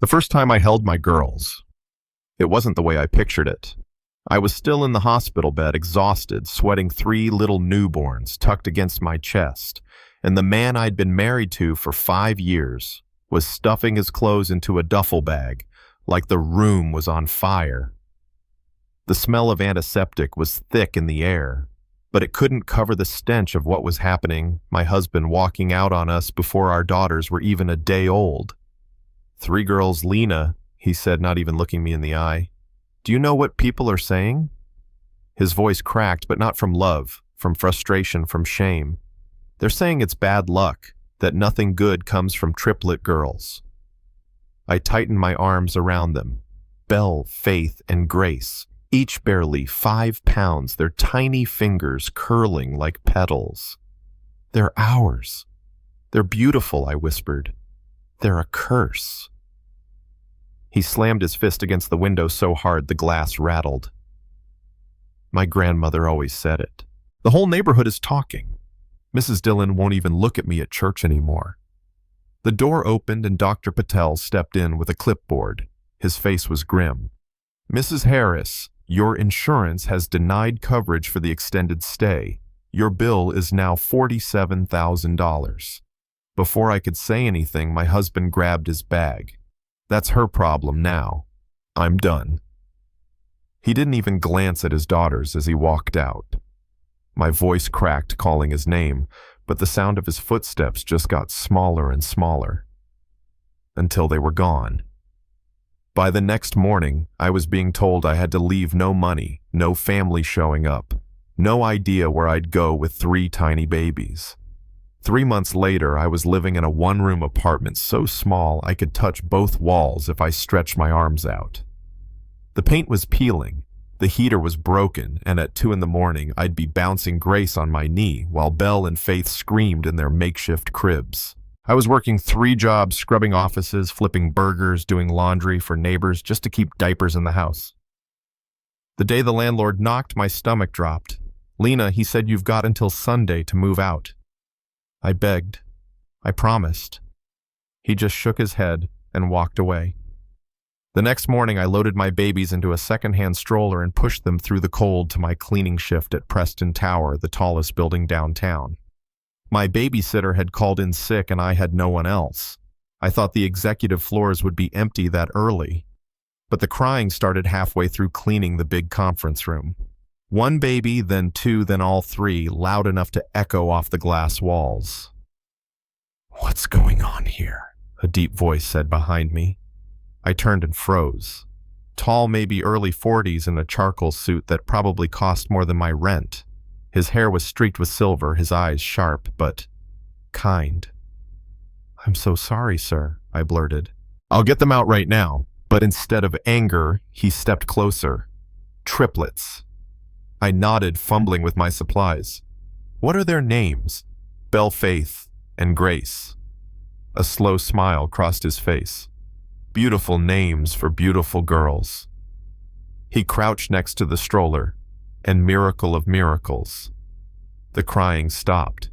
The first time I held my girls, it wasn't the way I pictured it. I was still in the hospital bed, exhausted, sweating three little newborns tucked against my chest, and the man I'd been married to for 5 years was stuffing his clothes into a duffel bag like the room was on fire. The smell of antiseptic was thick in the air, but it couldn't cover the stench of what was happening, my husband walking out on us before our daughters were even a day old. "3 girls, Lena," he said, not even looking me in the eye. "Do you know what people are saying?" His voice cracked, but not from love, from frustration, from shame. "They're saying it's bad luck, that nothing good comes from triplet girls." I tightened my arms around them. Belle, Faith, and Grace, each barely 5 pounds, their tiny fingers curling like petals. "They're ours. They're beautiful," I whispered. "They're a curse." He slammed his fist against the window so hard the glass rattled. "My grandmother always said it. The whole neighborhood is talking. Mrs. Dillon won't even look at me at church anymore." The door opened and Dr. Patel stepped in with a clipboard. His face was grim. "Mrs. Harris, your insurance has denied coverage for the extended stay. Your bill is now $47,000. Before I could say anything, my husband grabbed his bag. "That's her problem now. I'm done." He didn't even glance at his daughters as he walked out. My voice cracked calling his name, but the sound of his footsteps just got smaller and smaller, until they were gone. By the next morning, I was being told I had to leave no money, no family showing up, no idea where I'd go with 3 tiny babies. 3 months later, I was living in a 1-room apartment so small I could touch both walls if I stretched my arms out. The paint was peeling, the heater was broken, and at 2 in the morning, I'd be bouncing Grace on my knee while Belle and Faith screamed in their makeshift cribs. I was working 3 jobs, scrubbing offices, flipping burgers, doing laundry for neighbors just to keep diapers in the house. The day the landlord knocked, my stomach dropped. "Lena," he said, "you've got until Sunday to move out." I begged. I promised. He just shook his head and walked away. The next morning, I loaded my babies into a second-hand stroller and pushed them through the cold to my cleaning shift at Preston Tower, the tallest building downtown. My babysitter had called in sick and I had no one else. I thought the executive floors would be empty that early. But the crying started halfway through cleaning the big conference room. 1 baby, then 2, then all 3, loud enough to echo off the glass walls. "What's going on here?" a deep voice said behind me. I turned and froze. Tall, maybe early 40s in a charcoal suit that probably cost more than my rent. His hair was streaked with silver, his eyes sharp, but kind. "I'm so sorry, sir," I blurted. "I'll get them out right now." But instead of anger, he stepped closer. "Triplets." I nodded, fumbling with my supplies. "What are their names?" "Belle, Faith, and Grace." A slow smile crossed his face. "Beautiful names for beautiful girls." He crouched next to the stroller, and miracle of miracles, the crying stopped.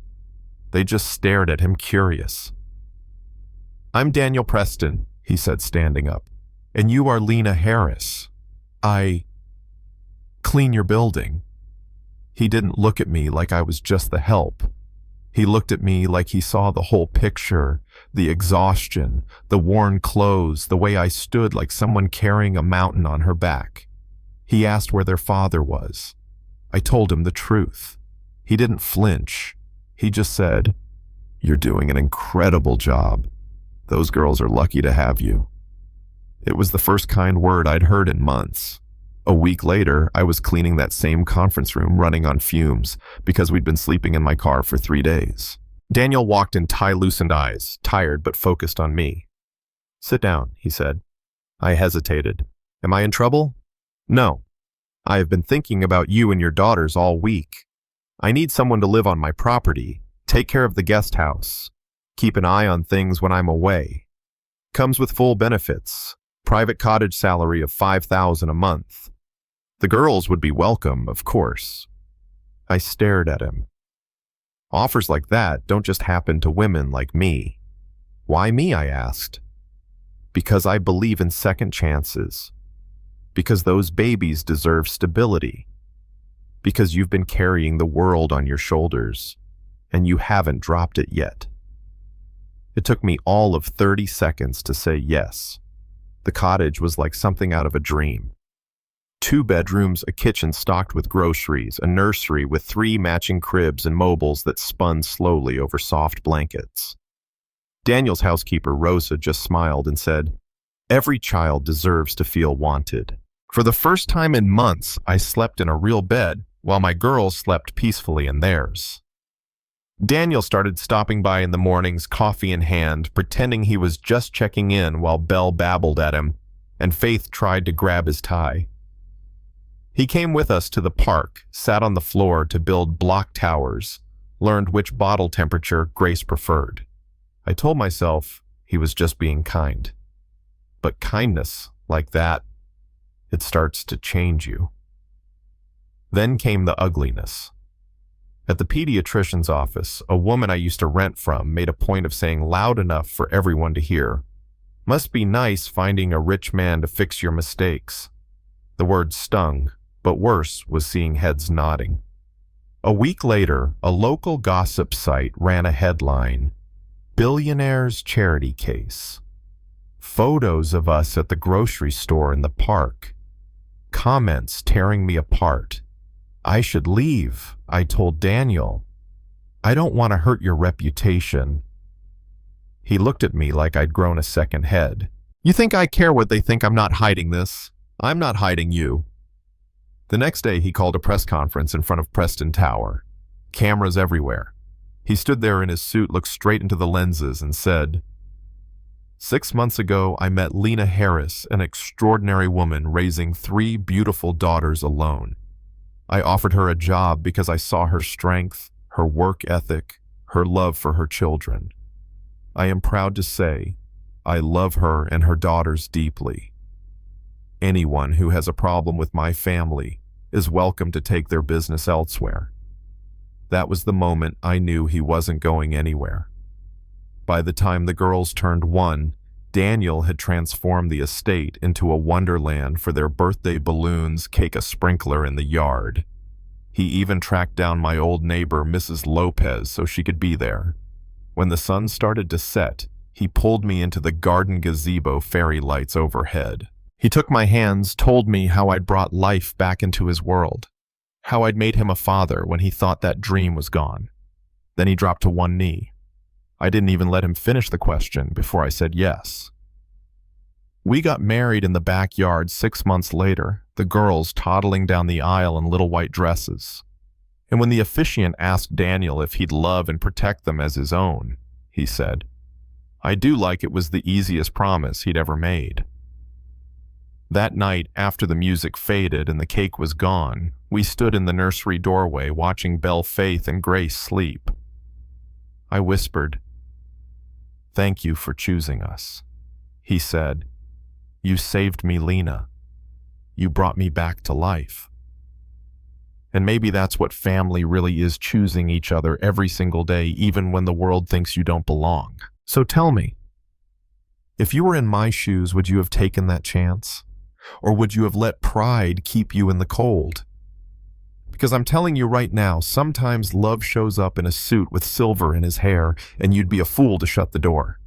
They just stared at him, curious. "I'm Daniel Preston," he said, standing up. "And you are Lena Harris. I clean your building." He didn't look at me like I was just the help. He looked at me like he saw the whole picture, the exhaustion, the worn clothes, the way I stood like someone carrying a mountain on her back. He asked where their father was. I told him the truth. He didn't flinch. He just said, "You're doing an incredible job. Those girls are lucky to have you." It was the first kind word I'd heard in months. A week later, I was cleaning that same conference room, running on fumes, because we'd been sleeping in my car for 3 days. Daniel walked in tie-loosened eyes, tired but focused on me. "Sit down," he said. I hesitated. "Am I in trouble?" "No. I have been thinking about you and your daughters all week. I need someone to live on my property, take care of the guest house, keep an eye on things when I'm away. Comes with full benefits, private cottage salary of $5,000 a month. The girls would be welcome, of course." I stared at him. Offers like that don't just happen to women like me. "Why me?" I asked. Because I believe in second chances. Because those babies deserve stability. Because you've been carrying the world on your shoulders, and you haven't dropped it yet. It took me all of 30 seconds to say yes. The cottage was like something out of a dream. 2 bedrooms, a kitchen stocked with groceries, a nursery with 3 matching cribs and mobiles that spun slowly over soft blankets. Daniel's housekeeper, Rosa, just smiled and said, "Every child deserves to feel wanted." For the first time in months, I slept in a real bed while my girls slept peacefully in theirs. Daniel started stopping by in the mornings, coffee in hand, pretending he was just checking in while Belle babbled at him, and Faith tried to grab his tie. He came with us to the park, sat on the floor to build block towers, learned which bottle temperature Grace preferred. I told myself he was just being kind. But kindness, like that, it starts to change you. Then came the ugliness. At the pediatrician's office, a woman I used to rent from made a point of saying loud enough for everyone to hear, "Must be nice finding a rich man to fix your mistakes." The word stung, but worse was seeing heads nodding. A week later, a local gossip site ran a headline, "Billionaire's charity case." Photos of us at the grocery store in the park. Comments tearing me apart. I should leave, I told Daniel. I don't want to hurt your reputation. He looked at me like I'd grown a second head. You think I care what they think? I'm not hiding this. I'm not hiding you. The next day he called a press conference in front of Preston Tower. Cameras everywhere. He stood there in his suit, looked straight into the lenses and said, "6 months ago, I met Lena Harris, an extraordinary woman raising 3 beautiful daughters alone. I offered her a job because I saw her strength, her work ethic, her love for her children. I am proud to say, I love her and her daughters deeply. Anyone who has a problem with my family is welcome to take their business elsewhere." That was the moment I knew he wasn't going anywhere. By the time the girls turned 1, Daniel had transformed the estate into a wonderland for their birthday balloons, cake, a sprinkler in the yard. He even tracked down my old neighbor, Mrs. Lopez, so she could be there. When the sun started to set, he pulled me into the garden gazebo fairy lights overhead. He took my hands, told me how I'd brought life back into his world, how I'd made him a father when he thought that dream was gone. Then he dropped to one knee. I didn't even let him finish the question before I said yes. We got married in the backyard 6 months later, the girls toddling down the aisle in little white dresses. And when the officiant asked Daniel if he'd love and protect them as his own, he said, "I do," like it was the easiest promise he'd ever made. That night, after the music faded and the cake was gone, we stood in the nursery doorway watching Belle, Faith, and Grace sleep. I whispered, "Thank you for choosing us." He said, "You saved me, Lena. You brought me back to life." And maybe that's what family really is, choosing each other every single day, even when the world thinks you don't belong. So tell me, if you were in my shoes, would you have taken that chance? Or would you have let pride keep you in the cold? Because I'm telling you right now, sometimes love shows up in a suit with silver in his hair, and you'd be a fool to shut the door.